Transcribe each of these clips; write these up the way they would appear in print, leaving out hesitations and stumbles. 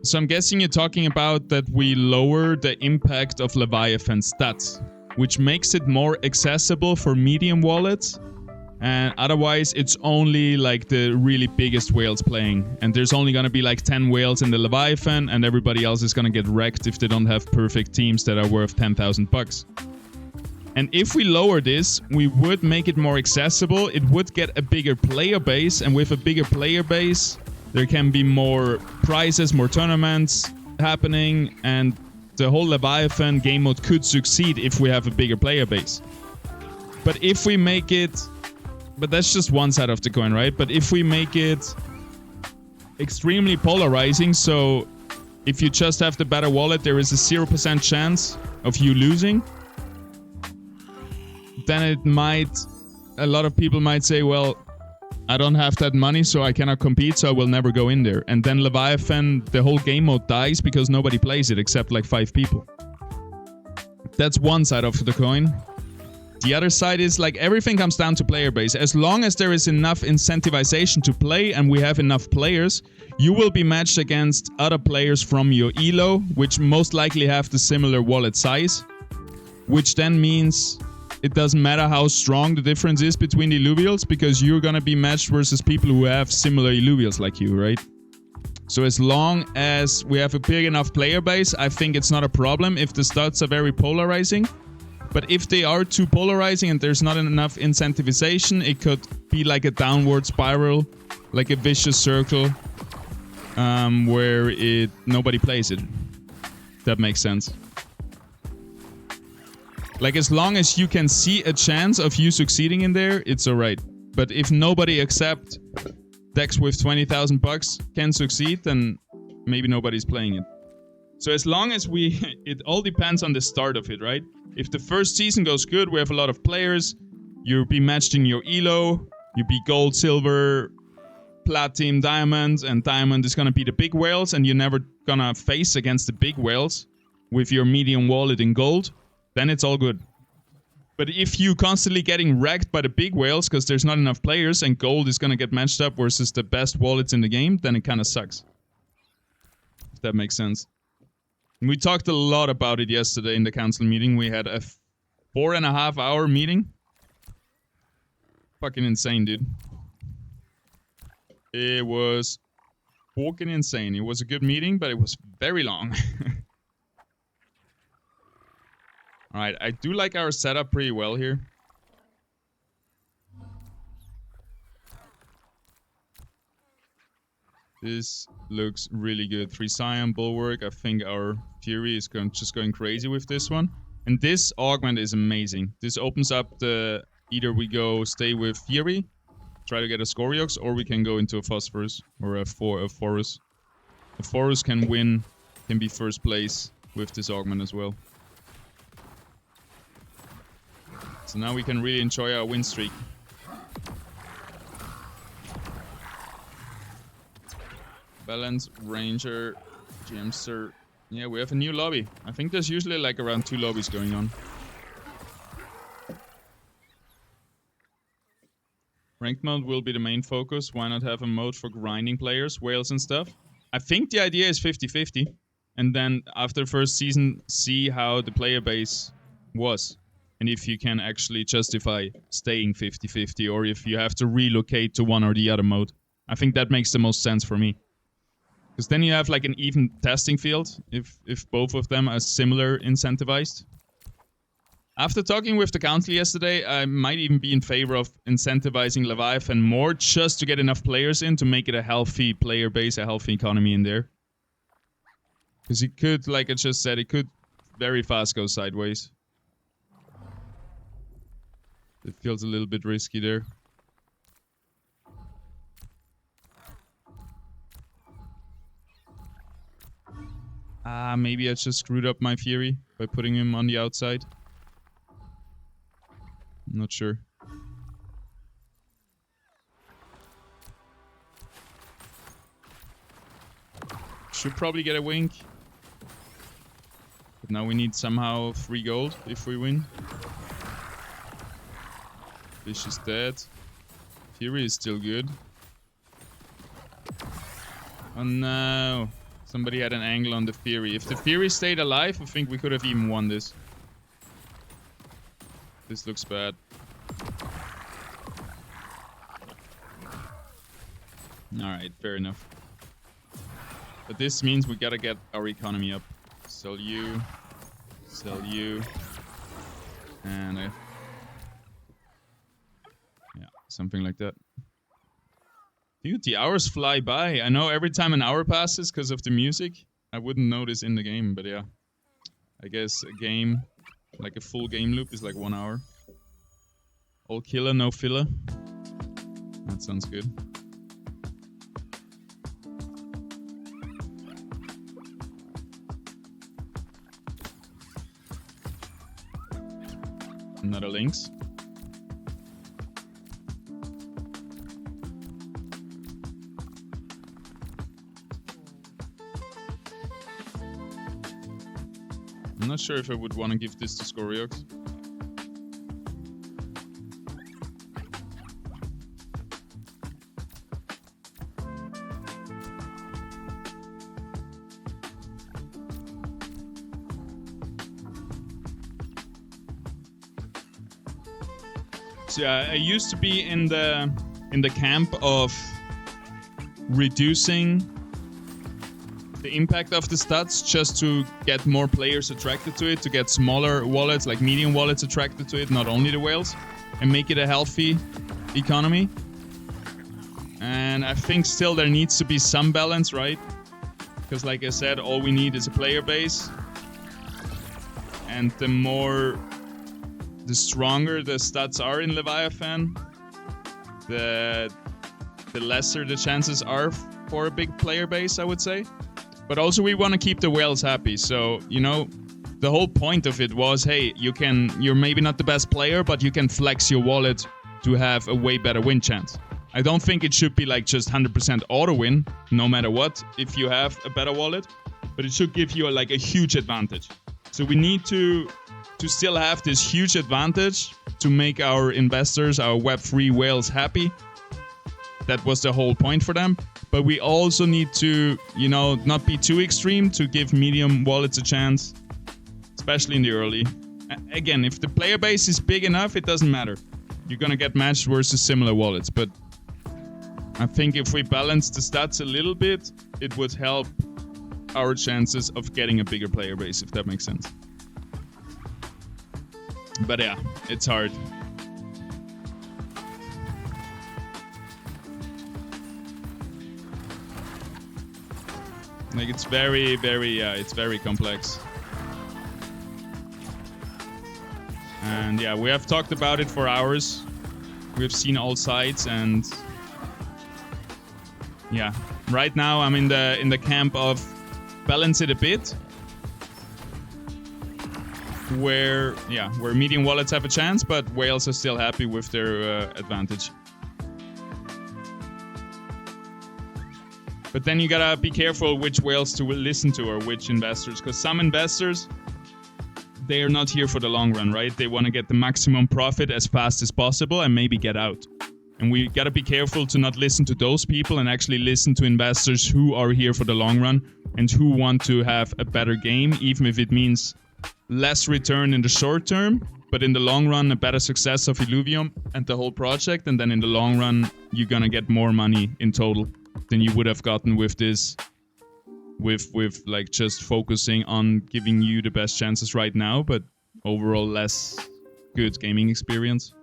So I'm guessing you're talking about that we lower the impact of Leviathan stats, which makes it more accessible for medium wallets. And otherwise, it's only like the really biggest whales playing. And there's only gonna be like 10 whales in the Leviathan, and everybody else is gonna get wrecked if they don't have perfect teams that are worth 10,000 bucks. And if we lower this, we would make it more accessible. It would get a bigger player base, and with a bigger player base, there can be more prizes, more tournaments happening, and the whole Leviathan game mode could succeed if we have a bigger player base. But if we make it... But that's just one side of the coin, right? But if we make it extremely polarizing, so if you just have the better wallet, there is a 0% chance of you losing, then it might... A lot of people might say, well, I don't have that money, so I cannot compete, so I will never go in there. And then Leviathan, the whole game mode dies because nobody plays it except like 5 people. That's one side of the coin. The other side is like everything comes down to player base. As long as there is enough incentivization to play and we have enough players, you will be matched against other players from your elo, which most likely have the similar wallet size. Which then means it doesn't matter how strong the difference is between the Illuvials, because you're gonna be matched versus people who have similar Illuvials like you, right? So as long as we have a big enough player base, I think it's not a problem if the stats are very polarizing. But if they are too polarizing and there's not enough incentivization, it could be like a downward spiral, like a vicious circle, where nobody plays it. That makes sense. Like as long as you can see a chance of you succeeding in there, it's alright. But if nobody except decks with 20,000 bucks can succeed, then maybe nobody's playing it. So as long as it all depends on the start of it, right? If the first season goes good, we have a lot of players, you'll be matched in your elo, you'll be gold, silver, platinum, diamond, and diamond is gonna be the big whales, and you're never gonna face against the big whales with your medium wallet in gold, then it's all good. But if you constantly getting wrecked by the big whales because there's not enough players and gold is gonna get matched up versus the best wallets in the game, then it kinda sucks. If that makes sense. We talked a lot about it yesterday in the council meeting. We had a 4.5 hour meeting. Fucking insane, dude. It was fucking insane. It was a good meeting, but it was very long. Alright, I do like our setup pretty well here. This looks really good. 3 Scion Bulwark. I think our Fury is just going crazy with this one. And this augment is amazing. This opens up the... Either we go stay with Fury, try to get a Scoriox, or we can go into a Phosphorus or a Forus. A Forus can win, can be first place with this augment as well. So now we can really enjoy our win streak. Balance, Ranger, Gemster. Yeah, we have a new lobby. I think there's usually like around 2 lobbies going on. Ranked mode will be the main focus. Why not have a mode for grinding players, whales and stuff? I think the idea is 50-50. And then after first season, see how the player base was. And if you can actually justify staying 50-50, or if you have to relocate to one or the other mode. I think that makes the most sense for me. Because then you have like an even testing field, if both of them are similar incentivized. After talking with the council yesterday, I might even be in favor of incentivizing Leviathan more, just to get enough players in to make it a healthy player base, a healthy economy in there. Because it could, like I just said, it could very fast go sideways. It feels a little bit risky there. Maybe I just screwed up my Fury by putting him on the outside. I'm not sure. Should probably get a wink. But now we need somehow 3 gold if we win. Fish is dead. Fury is still good. Oh no. Somebody had an angle on the Theory. If the Theory stayed alive, I think we could have even won this. This looks bad. Alright, fair enough. But this means we gotta get our economy up. Sell you. Sell you. And yeah, something like that. Dude, the hours fly by. I know every time an hour passes because of the music, I wouldn't notice in the game, but yeah. I guess a game, like a full game loop, is like 1 hour. All killer, no filler. That sounds good. Another links. I'm not sure if I would want to give this to Scoriox. So yeah, I used to be in the camp of reducing the impact of the stats just to get more players attracted to it, to get smaller wallets, like medium wallets, attracted to it, not only the whales, and make it a healthy economy. And I think still there needs to be some balance, right? Because like I said, all we need is a player base. And the stronger the stats are in Leviathan, the lesser the chances are for a big player base, I would say. But also we want to keep the whales happy. So, you know, the whole point of it was, hey, you're maybe not the best player, but you can flex your wallet to have a way better win chance. I don't think it should be like just 100% auto win, no matter what, if you have a better wallet, but it should give you like a huge advantage. So we need to still have this huge advantage to make our investors, our Web3 whales happy. That was the whole point for them. But we also need to, you know, not be too extreme to give medium wallets a chance, especially in the early. Again, if the player base is big enough, it doesn't matter. You're going to get matched versus similar wallets. But I think if we balance the stats a little bit, it would help our chances of getting a bigger player base, if that makes sense. But yeah, it's hard. Like it's very complex. And yeah, we have talked about it for hours. We've seen all sides, and yeah, right now I'm in the camp of balance it a bit. Where medium wallets have a chance, but whales are still happy with their advantage. But then you gotta be careful which whales to listen to or which investors, because some investors, they are not here for the long run, right? They want to get the maximum profit as fast as possible and maybe get out. And we gotta be careful to not listen to those people and actually listen to investors who are here for the long run and who want to have a better game, even if it means less return in the short term, but in the long run, a better success of Illuvium and the whole project. And then in the long run, you're gonna get more money in total than you would have gotten with this, with like just focusing on giving you the best chances right now, but overall less good gaming experience.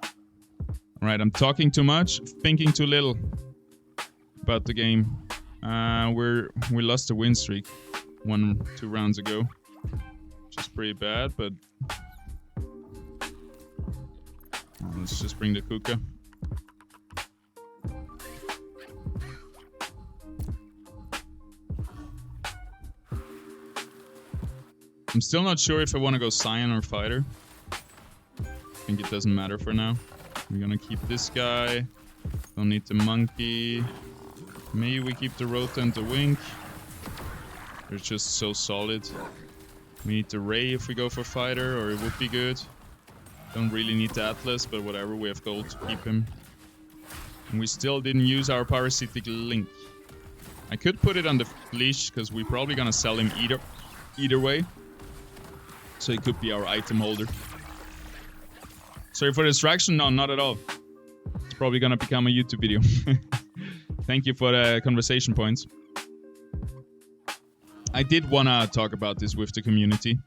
All right, I'm talking too much, thinking too little about the game. We lost a win streak 1-2 rounds ago, which is pretty bad, but let's just bring the Kuka. I'm still not sure if I want to go Scion or Fighter. I think it doesn't matter for now. We're gonna keep this guy. Don't need the Monkey. Maybe we keep the Rota and the Wink. They're just so solid. We need the Ray if we go for Fighter, or it would be good. Don't really need the Atlas, but whatever, we have gold to keep him. And we still didn't use our Parasitic Link. I could put it on the leash because we're probably gonna sell him either way. So he could be our item holder. Sorry for the distraction. No, not at all. It's probably gonna become a YouTube video. Thank you for the conversation points. I did wanna talk about this with the community.